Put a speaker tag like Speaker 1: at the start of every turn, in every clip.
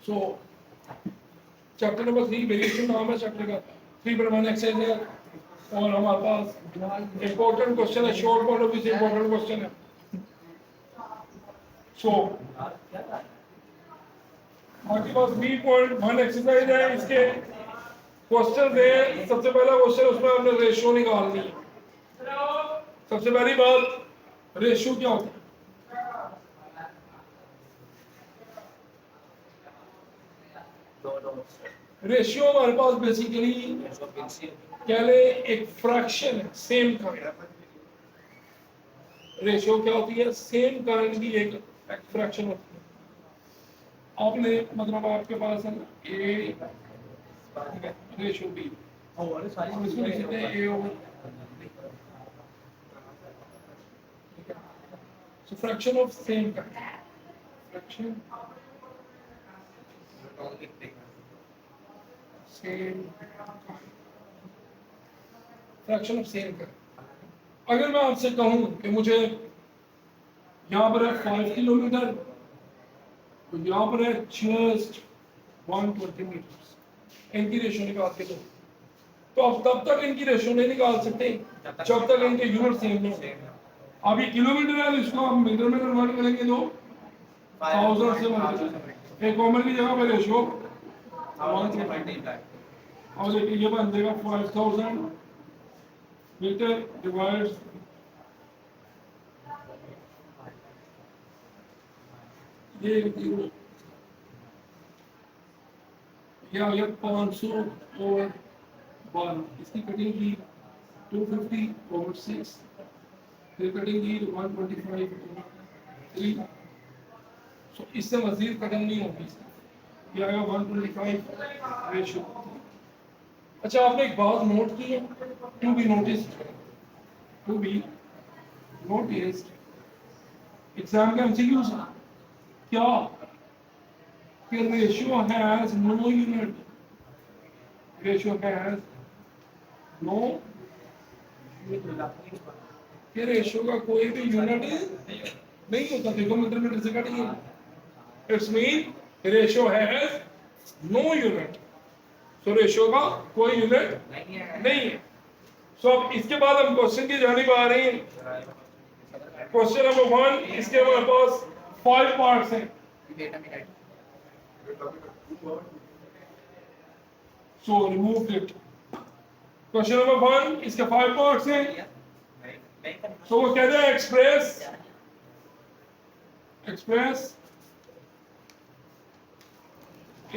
Speaker 1: सो chapter number 3 variation नाम है chapter का, 3.1 एक्सरसाइज है। और हमारे पास इंपॉर्टेंट क्वेश्चन है, शॉर्ट पॉइंट ऑफ व्यू से इंपॉर्टेंट क्वेश्चन है। सो आपके पास 3.1 एक्सरसाइज है, इसके क्वेश्चन है। सबसे पहला क्वेश्चन, उसमें हमने रेशियो निकालनी है। सबसे पहली बात, रेशियो क्या होता है? रेशियो हमारे पास बेसिकली कह ले एक फ्रैक्शन है सेम काइंड। रेशियो क्या होती है? सेम काइंड की एक फ्रैक्शन होती है। आपने मतलब आपके पास है ए रेशियो बी, और इसको लिख सकते हैं ए over, so fraction of same kind, fraction same fraction of same kind। अगर मैं आपसे कहूं कि मुझे यहाँ पर है 5 किलोमीटर, तो यहाँ पर है जस्ट 120 मीटर, इनकी रेशियो निकाल के दो। तो अब तब तक इनकी रेशियो नहीं निकाल सकते जब तक इनके यूनिट सेम नहीं होते। अब ये किलोमीटर है, इसको आप मीटर में कन्वर्ट करेंगे तो 1000 से मल्टीप्लाई, एक कॉमन की जगह पे रेशियो 1 से मल्टीप्लाई, और देखिए ये बन जाएगा 5000 मीटर डिवाइड्स ये आ गया 500 ओवर 12, इसकी कटिंग की 250 ओवर 6, फिर कटिंग की 125 ओवर 3। सो इससे मजीद कटिंग नहीं होगी, ये आएगा 125 रेशियो। अच्छा, आपने एक बात नोट की है, टू बी नोटिस्ड एग्जाम के एमसीक्यूज क्या कि ratio has no unit, ratio has no, कि रेशियो का कोई भी यूनिट नहीं होता। देखो मीटर मीटर से कटिए, it's mean ratio has no unit, so ratio का कोई यूनिट नहीं है। सो अब इसके बाद हम क्वेश्चन की जानिब आ रहे हैं। क्वेश्चन नंबर 1, इसके हमारे पास 5 पार्ट्स हैं। So remove it. Question number 1, इसके 5 पार्ट्स हैं। सो वो कहते हैं express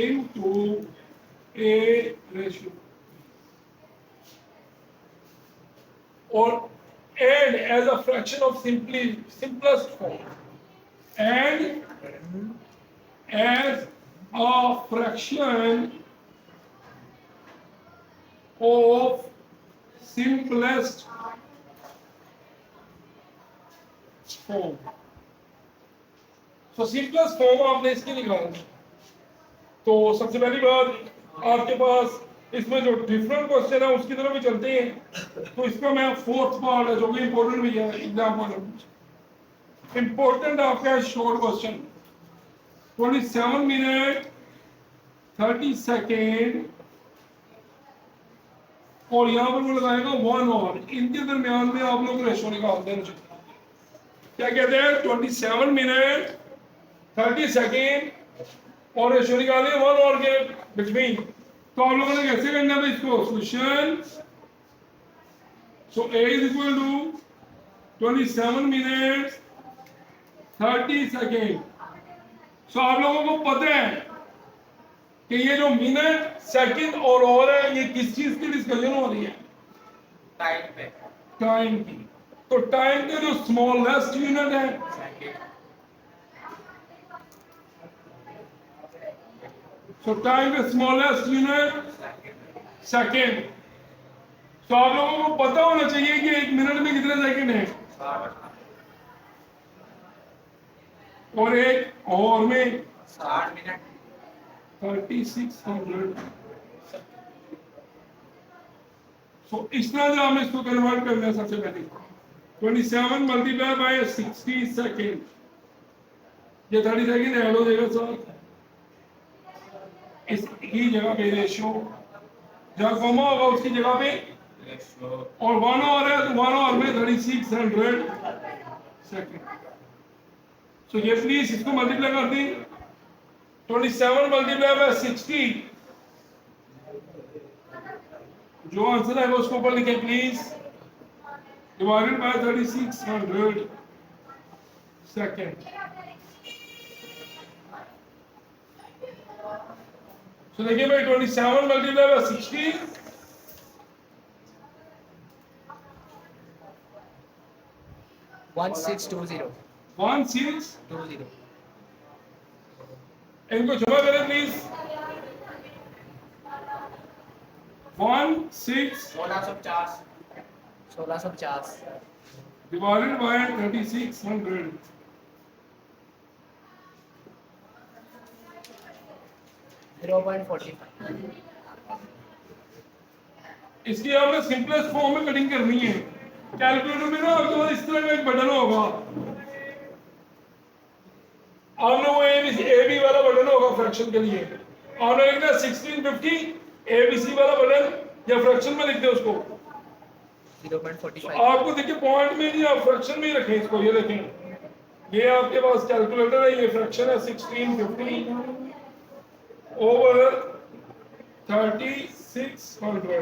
Speaker 1: into a ratio, or and as a fraction of simplest form, and as a fraction of simplest form। so simplest form आपने इसकी निकालनी। तो सबसे पहली बात, आपके पास इसमें जो डिफरेंट क्वेश्चन है उसकी तरफ भी चलते हैं। तो इसका मैं 4th पार्ट है जो कि इंपॉर्टेंट भी है exam point of view. Important आपका है शॉर्ट क्वेश्चन, 27 मिनट 30 सेकेंड, और यहाँ पर वो लगाएगा 1 आवर। इनके दरमियान में आप लोग रेशो निकाल देना चाहिए। क्या कहते हैं? 27 मिनट 30 सेकेंड और रेशियो निकालिए 1 आवर के बिटवीन। तो आप लोगों ने कैसे करना है इसको? Solution, so A is equal to 27 minute 30 second. So आप लोगों को पता है कि ये जो मिनट सेकंड और आवर है, ये किस चीज की डिस्कशन हो रही है? टाइम की। तो टाइम के जो स्मॉलेस्ट यूनिट है So time the smallest unit second। तो आप लोगों को पता होना चाहिए कि 1 मिनट में कितने सेकंड है, और 1 आवर में 60 मिनट 3600। सो इस तरह से हमें इसको कन्वर्ट करना है। सबसे पहले 27 मल्टीप्लाई बाय 60 सेकेंड, ये 30 सेकेंड ऐड हो जाएगा सर इसकी जगह पे रेशियो, जहाँ कॉमा होगा उसकी जगह पे, और 1 आवर है तो 1 आवर में 3600 सेकेंड। सो ये प्लीज इसको मल्टीप्लाई कर दी, 27 मल्टीप्लाई बाय 60, जो आंसर है वो उसको ऊपर लिखे प्लीज, डिवाइडेड बाय 3600 सेकेंड। तो देखिए भाई 27 मल्टीप्लाई बाय 60,
Speaker 2: 1620
Speaker 1: 16, इनको जमा करें प्लीज,
Speaker 2: 1650
Speaker 1: डिवाइडेड बाय 3600,
Speaker 2: 0.45
Speaker 1: इसकी आपने सिंपलेस्ट फॉर्म में कटिंग करनी है। कैलकुलेटर में ना आपके पास इस तरह का एक बटन होगा, आपने वो ए बी वाला बटन होगा फ्रैक्शन के लिए, आपने लिखना 1650 ABC वाला बटन, या फ्रैक्शन में लिख दे उसको।
Speaker 2: 0.45
Speaker 1: आपको देखिए पॉइंट में नहीं, आप फ्रैक्शन में ही रखें इसको। ये देखें, ये आपके पास कैलकुलेटर है, ये फ्रैक्शन है 1650 ओवर 3600,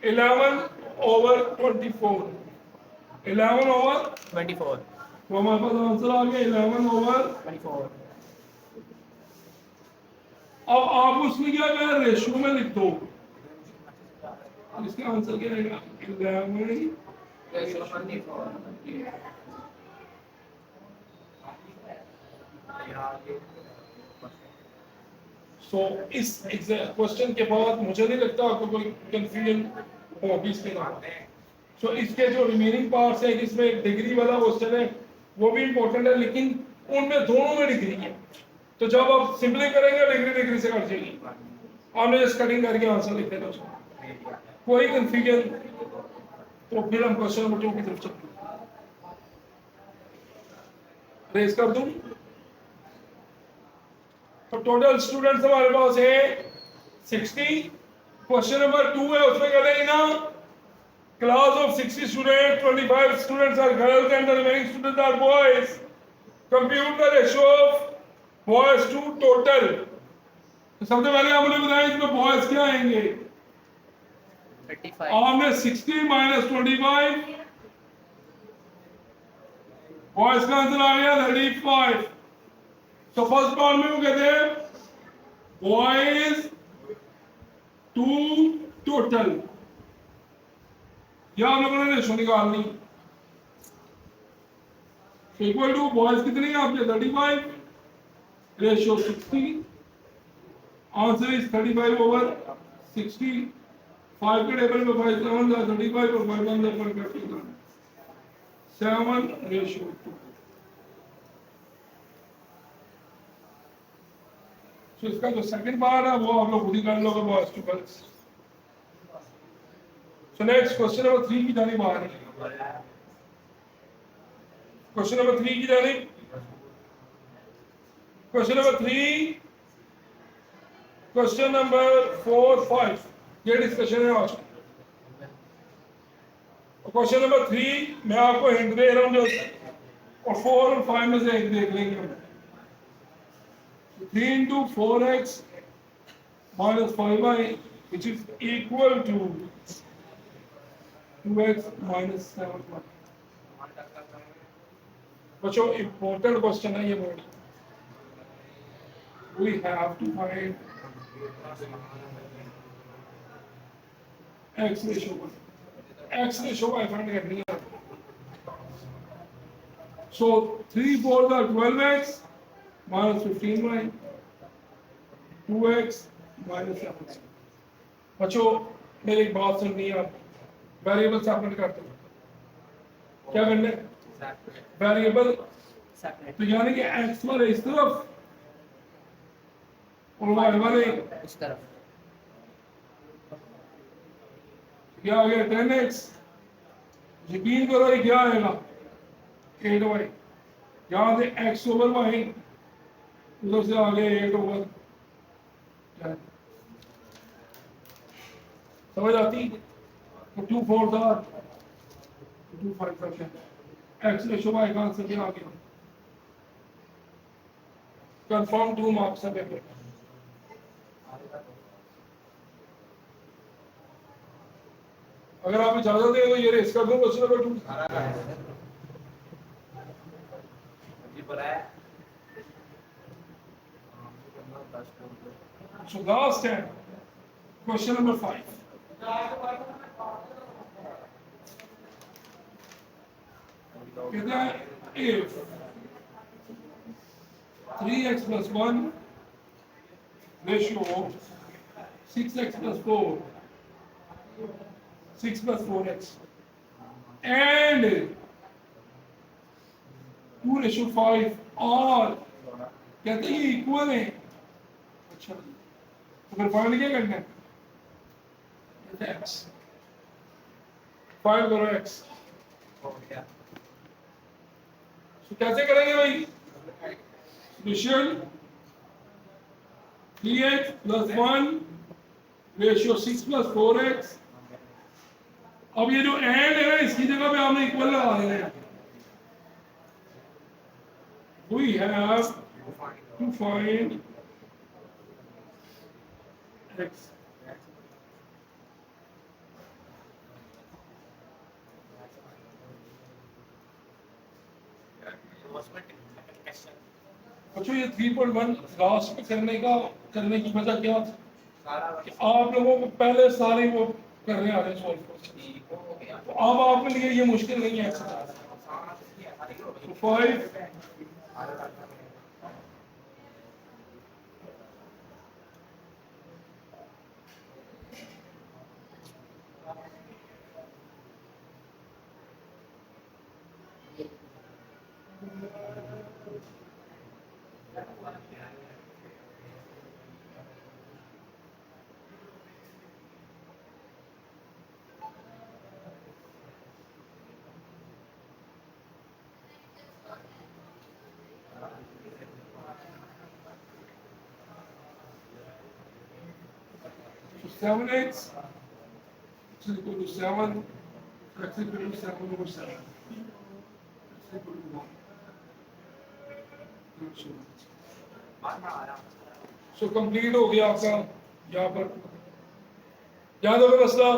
Speaker 1: 11 ओवर 24, 11 ओवर,
Speaker 2: 24
Speaker 1: तो हमारे पास आंसर आ गया 11 ओवर।
Speaker 2: 24
Speaker 1: अब आप उसमें क्या करें, रेशियो में लिख दो, इसका आंसर क्या आएगा 11। सो इस क्वेश्चन के बाद मुझे नहीं लगता आपको कोई कंफ्यूजन होगी इसके बाद। सो इसके जो रिमेनिंग पार्ट्स है, इसमें एक डिग्री वाला क्वेश्चन है, वो भी इंपॉर्टेंट है, लेकिन उनमें दोनों में डिग्री है, तो जब आप सिंपली करेंगे डिग्री डिग्री से कट जाएगी, आपने जस्ट कटिंग करके आंसर लिख देना उसको, कोई कंफ्यूजन। तो फिर हम क्वेश्चन नंबर 2 की तरफ चलते हैं, रेस कर दूं। तो टोटल स्टूडेंट्स हमारे पास है 60। क्वेश्चन नंबर 2 है, उसमें कहते हैं ना, class of 60 student, 25 students are girls and the remaining students are boys, compute the ratio of boys to total. तो सबसे पहले आपने बताया इसमें बॉयज क्या आएंगे,
Speaker 2: 35
Speaker 1: आपने 60 माइनस 25, बॉयज का आंसर आ गया 35। तो फर्स्ट पार्ट में वो कहते हैं बॉयज टू टोटल, या हम लोगों ने रेशो निकालनी, इक्वल टू बॉयज कितनी है आपके 35, रेशो 60, आंसर इज 35 ओवर 60। 5 के टेबल में 5 7 था 35 और 5 1 पर कैपिटल 7 रेशो 2। सो इसका जो सेकंड पार्ट है वो आप लोग खुद ही कर लोगे boys to girls. So next question number 3 की जानिब आ रही है, क्वेश्चन नंबर 3 की जानिब, क्वेश्चन नंबर 3, क्वेश्चन नंबर 4 5 ये डिस्कशन है आज। क्वेश्चन नंबर 3 मैं आपको हिंट दे रहा हूं, जो और 4 और 5 में से एक देख लेंगे हम। 3 into 4x minus 5y which is equal to 2x minus 7y। बच्चों इम्पोर्टेंट क्वेश्चन है ये word, we have to find x ratio, x ratio I find करनी है। So 3 4 are 12x minus 15y, 2x minus 7y। बच्चों मेरी एक बात सुननी है, आप वेरिएबल सेपरेट करते हैं, क्या करना है, वेरिएबल तो यानी कि x वाले इस तरफ और y वाले
Speaker 2: इस तरफ,
Speaker 1: क्या आ गया 10x, यकीन करो ये क्या आएगा 8y, यहाँ से x ओवर y, उधर से आ गया 8 ओवर समझ आती? तो 2 4 था 2 5 का क्या एक्स रेशो वाई का आंसर क्या आ गया? कंफर्म 2 मार्क्स है पेपर। अगर आप इजाजत दें तो ये रेस कर दूं question number 2। So last time, question number 5. कहता है if 3x plus 1 ratio 6x plus 4 6 plus 4x and 2:5 और कहते हैं ये इक्वल है। अच्छा तो फिर फाइंड क्या करना है? कहते हैं x फाइंड करो x। तो कैसे करेंगे भाई? Solution 3x plus 1 ratio 6 plus 4x। अब ये जो एंड है ना इसकी जगह पे आपने इक्वल लगा देना है। We have to find x. अच्छा ये 3.1 लास्ट में करने की वजह क्या थी? कि आप लोगों को पहले सारे वो करने आ रहे हैं सॉल्व तो अब आपके लिए ये मुश्किल नहीं है एक्सरसाइज। तो 5 7x is equal to 7, x is equal to 7 over 7. X is equal to 1. So complete हो गया आपका यहाँ पर। याद होगा मसला?